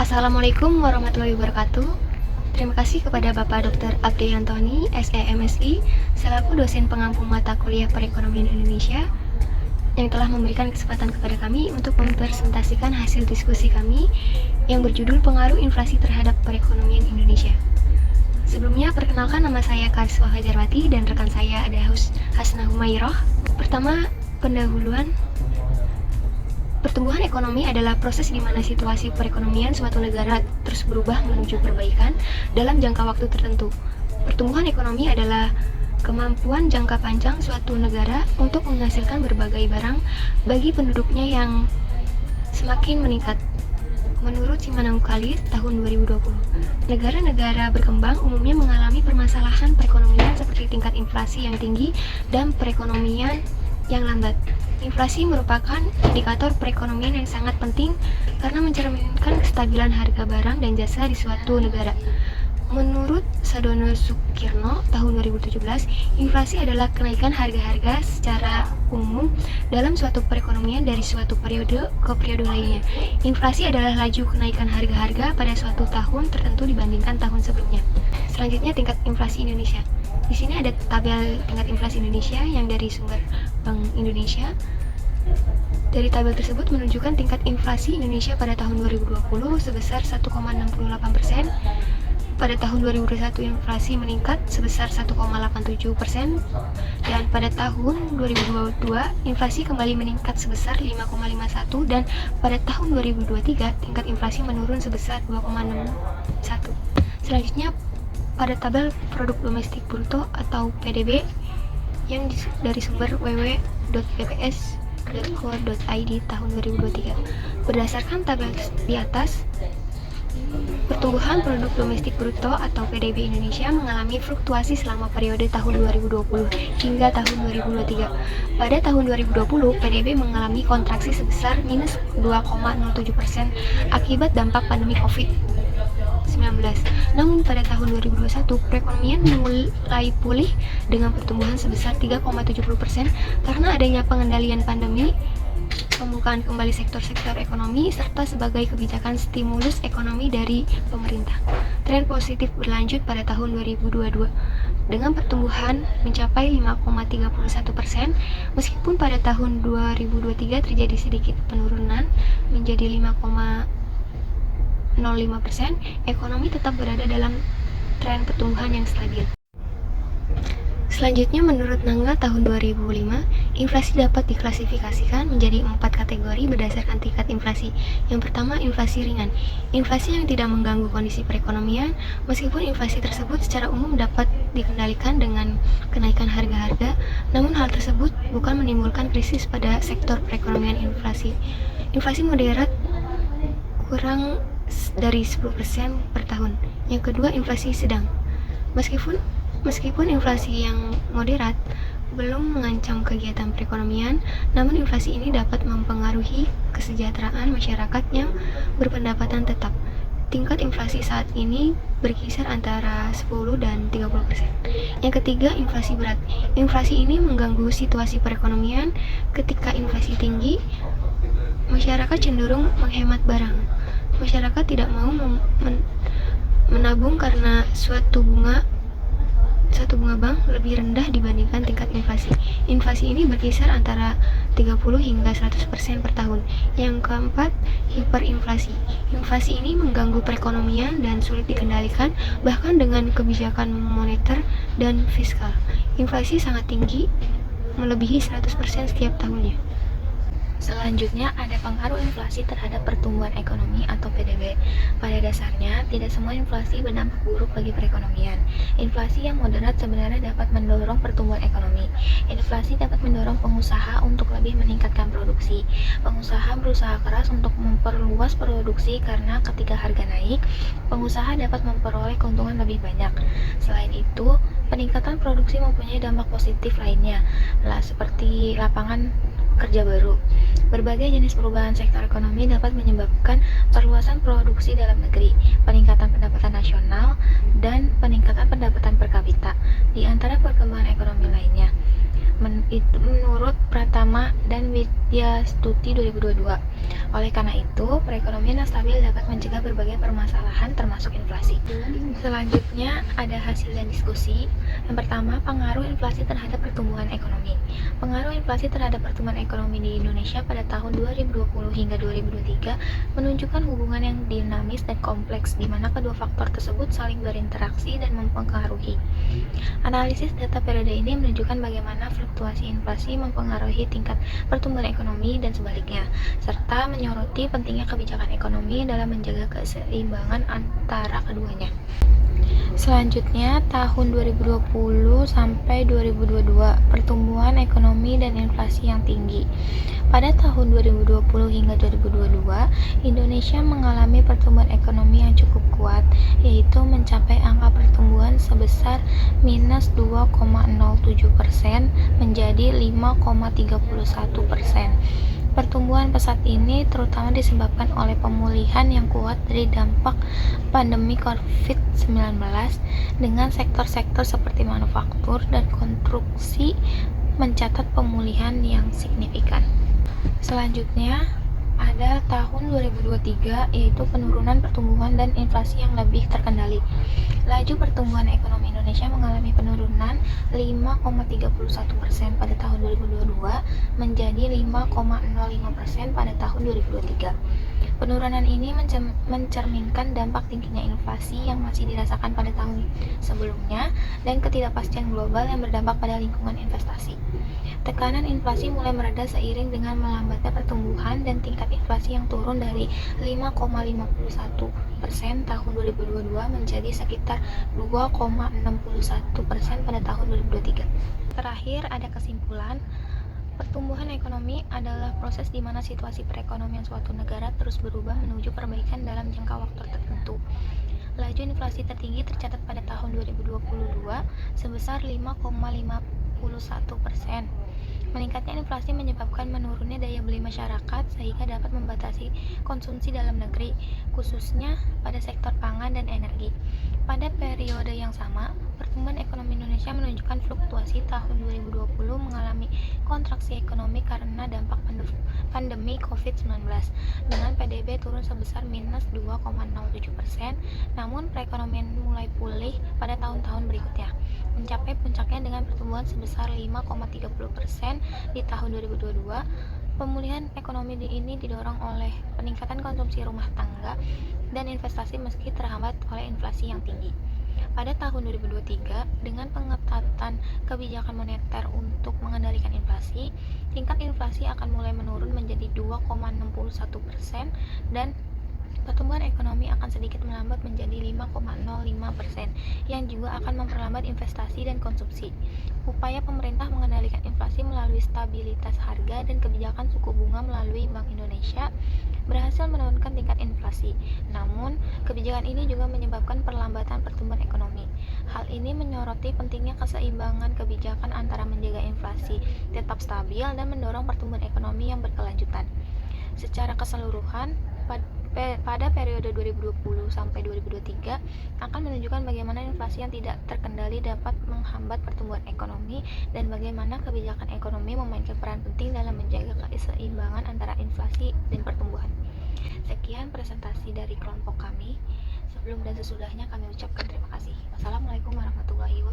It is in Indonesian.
Assalamualaikum warahmatullahi wabarakatuh. Terima kasih kepada Bapak Dr. Abdi Antoni, SEMSI, selaku dosen pengampu mata kuliah Perekonomian Indonesia, yang telah memberikan kesempatan kepada kami untuk mempresentasikan hasil diskusi kami yang berjudul Pengaruh Inflasi Terhadap Perekonomian Indonesia. Sebelumnya, perkenalkan, nama saya Kariswa Hajarwati dan rekan saya ada Hasnah Humayroh. Pertama, pendahuluan. Pertumbuhan ekonomi adalah proses di mana situasi perekonomian suatu negara terus berubah menuju perbaikan dalam jangka waktu tertentu. Pertumbuhan ekonomi adalah kemampuan jangka panjang suatu negara untuk menghasilkan berbagai barang bagi penduduknya yang semakin meningkat. Menurut Simanungkalit tahun 2020, negara-negara berkembang umumnya mengalami permasalahan perekonomian seperti tingkat inflasi yang tinggi dan perekonomian yang lambat. Inflasi merupakan indikator perekonomian yang sangat penting karena mencerminkan kestabilan harga barang dan jasa di suatu negara. Menurut Sadono Sukirno tahun 2017, inflasi adalah kenaikan harga-harga secara umum dalam suatu perekonomian dari suatu periode ke periode lainnya. Inflasi adalah laju kenaikan harga-harga pada suatu tahun tertentu dibandingkan tahun sebelumnya. Selanjutnya, tingkat inflasi Indonesia. Di sini ada tabel tingkat inflasi Indonesia yang dari sumber Bank Indonesia. Dari tabel tersebut menunjukkan tingkat inflasi Indonesia pada tahun 2020 sebesar 1,68%. Pada tahun 2021 inflasi meningkat sebesar 1,87%, dan pada tahun 2022 inflasi kembali meningkat sebesar 5,51%, dan pada tahun 2023 tingkat inflasi menurun sebesar 2,61%. Selanjutnya, pada tabel produk domestik bruto atau PDB yang dari sumber www.bps.co.id tahun 2023. Berdasarkan tabel di atas, pertumbuhan produk domestik bruto atau PDB Indonesia mengalami fluktuasi selama periode tahun 2020 hingga tahun 2023. Pada tahun 2020, PDB mengalami kontraksi sebesar minus 2,07% akibat dampak pandemi COVID-19. Namun pada tahun 2021, perekonomian mulai pulih dengan pertumbuhan sebesar 3,70% karena adanya pengendalian pandemi, pembukaan kembali sektor-sektor ekonomi, serta sebagai kebijakan stimulus ekonomi dari pemerintah. Tren positif berlanjut pada tahun 2022 dengan pertumbuhan mencapai 5,31%, meskipun pada tahun 2023 terjadi sedikit penurunan menjadi 5,05%, ekonomi tetap berada dalam tren pertumbuhan yang stabil. Selanjutnya, menurut Nangga tahun 2005, inflasi dapat diklasifikasikan menjadi 4 kategori berdasarkan tingkat inflasi. Yang pertama, inflasi ringan. Inflasi yang tidak mengganggu kondisi perekonomian, meskipun inflasi tersebut secara umum dapat dikendalikan dengan kenaikan harga-harga, namun hal tersebut bukan menimbulkan krisis pada sektor perekonomian. Inflasi moderat kurang dari 10% per tahun. Yang kedua, inflasi sedang. Meskipun inflasi yang moderat belum mengancam kegiatan perekonomian, namun inflasi ini dapat mempengaruhi kesejahteraan masyarakat yang berpendapatan tetap. Tingkat inflasi saat ini berkisar antara 10 dan 30%. Yang ketiga, inflasi berat. Inflasi ini mengganggu situasi perekonomian. Ketika inflasi tinggi, masyarakat cenderung menghemat barang. Masyarakat tidak mau menabung karena suatu bunga bank lebih rendah dibandingkan tingkat inflasi. Inflasi ini berkisar antara 30 hingga 100% per tahun. Yang keempat, hiperinflasi. Inflasi ini mengganggu perekonomian dan sulit dikendalikan bahkan dengan kebijakan moneter dan fiskal. Inflasi sangat tinggi, melebihi 100% setiap tahunnya. Selanjutnya, ada pengaruh inflasi terhadap pertumbuhan ekonomi atau PDB. Pada dasarnya, tidak semua inflasi berdampak buruk bagi perekonomian. Inflasi yang moderat sebenarnya dapat mendorong pertumbuhan ekonomi. Inflasi dapat mendorong pengusaha untuk lebih meningkatkan produksi. Pengusaha berusaha keras untuk memperluas produksi karena ketika harga naik, pengusaha dapat memperoleh keuntungan lebih banyak. Selain itu, peningkatan produksi mempunyai dampak positif lainnya, seperti lapangan kerja baru. Berbagai jenis perubahan sektor ekonomi dapat menyebabkan perluasan produksi dalam negeri, peningkatan pendapatan nasional, dan peningkatan pendapatan per kapita, di antara perkembangan ekonomi lainnya. Menurut Pratama dan Widyastuti 2022. Oleh karena itu, perekonomian yang stabil dapat mencegah berbagai permasalahan termasuk inflasi. Selanjutnya ada hasil dan diskusi. Yang pertama, pengaruh inflasi terhadap pertumbuhan ekonomi. Pengaruh inflasi terhadap pertumbuhan ekonomi di Indonesia pada tahun 2020 hingga 2023 menunjukkan hubungan yang dinamis dan kompleks di mana kedua faktor tersebut saling berinteraksi dan mempengaruhi. Analisis data periode ini menunjukkan bagaimana fluktuasi inflasi mempengaruhi tingkat pertumbuhan ekonomi dan sebaliknya, serta menyoroti pentingnya kebijakan ekonomi dalam menjaga keseimbangan antara keduanya. Selanjutnya, tahun 2020 sampai 2022, pertumbuhan ekonomi dan inflasi yang tinggi. Pada tahun 2020 hingga 2022, Indonesia mengalami pertumbuhan ekonomi yang cukup kuat, yaitu mencapai angka pertumbuhan sebesar minus 2,07% menjadi 5,31%. Pertumbuhan pesat ini terutama disebabkan oleh pemulihan yang kuat dari dampak pandemi COVID-19 dengan sektor-sektor seperti manufaktur dan konstruksi mencatat pemulihan yang signifikan. Selanjutnya ada tahun 2023, yaitu penurunan pertumbuhan dan inflasi yang lebih terkendali. Laju pertumbuhan ekonomi Indonesia mengalami penurunan 5,31% pada tahun 2022 menjadi 5,05% pada tahun 2023. Penurunan ini mencerminkan dampak tingginya inflasi yang masih dirasakan pada tahun sebelumnya dan ketidakpastian global yang berdampak pada lingkungan investasi. Tekanan inflasi mulai mereda seiring dengan melambatnya pertumbuhan dan tingkat inflasi yang turun dari 5,51% tahun 2022 menjadi sekitar 2,61% pada tahun 2023. Terakhir ada kesimpulan. Pertumbuhan ekonomi adalah proses di mana situasi perekonomian suatu negara terus berubah menuju perbaikan dalam jangka waktu tertentu. Laju inflasi tertinggi tercatat pada tahun 2022 sebesar 5,51%. Meningkatnya inflasi menyebabkan menurunnya daya beli masyarakat sehingga dapat membatasi konsumsi dalam negeri, khususnya pada sektor pangan dan energi. Pada periode yang sama, pertumbuhan ekonomi Indonesia menunjukkan fluktuasi. Tahun 2020 mengalami kontraksi ekonomi karena dampak pandemi COVID-19 dengan PDB turun sebesar minus 2,07%, namun perekonomian mulai pulih pada tahun-tahun berikutnya, mencapai puncaknya dengan pertumbuhan sebesar 5,30% di tahun 2022. Pemulihan ekonomi ini didorong oleh peningkatan konsumsi rumah tangga dan investasi meski terhambat oleh inflasi yang tinggi. Pada tahun 2023, dengan pengetatan kebijakan moneter untuk mengendalikan inflasi, tingkat inflasi akan mulai menurun menjadi 2,61% dan pertumbuhan ekonomi akan sedikit melambat menjadi 5,05% yang juga akan memperlambat investasi dan konsumsi. Upaya pemerintah mengendalikan inflasi melalui stabilitas harga dan kebijakan suku bunga melalui Bank Indonesia berhasil menurunkan tingkat inflasi. Namun, kebijakan ini juga menyebabkan perlambatan pertumbuhan ekonomi. Hal ini menyoroti pentingnya keseimbangan kebijakan antara menjaga inflasi tetap stabil dan mendorong pertumbuhan ekonomi yang berkelanjutan. Secara keseluruhan, pada periode 2020 sampai 2023 akan menunjukkan bagaimana inflasi yang tidak terkendali dapat menghambat pertumbuhan ekonomi dan bagaimana kebijakan ekonomi memainkan peran penting dalam menjaga keseimbangan antara inflasi dan pertumbuhan. Sekian presentasi dari kelompok kami. Sebelum dan sesudahnya kami ucapkan terima kasih. Wassalamualaikum warahmatullahi wabarakatuh.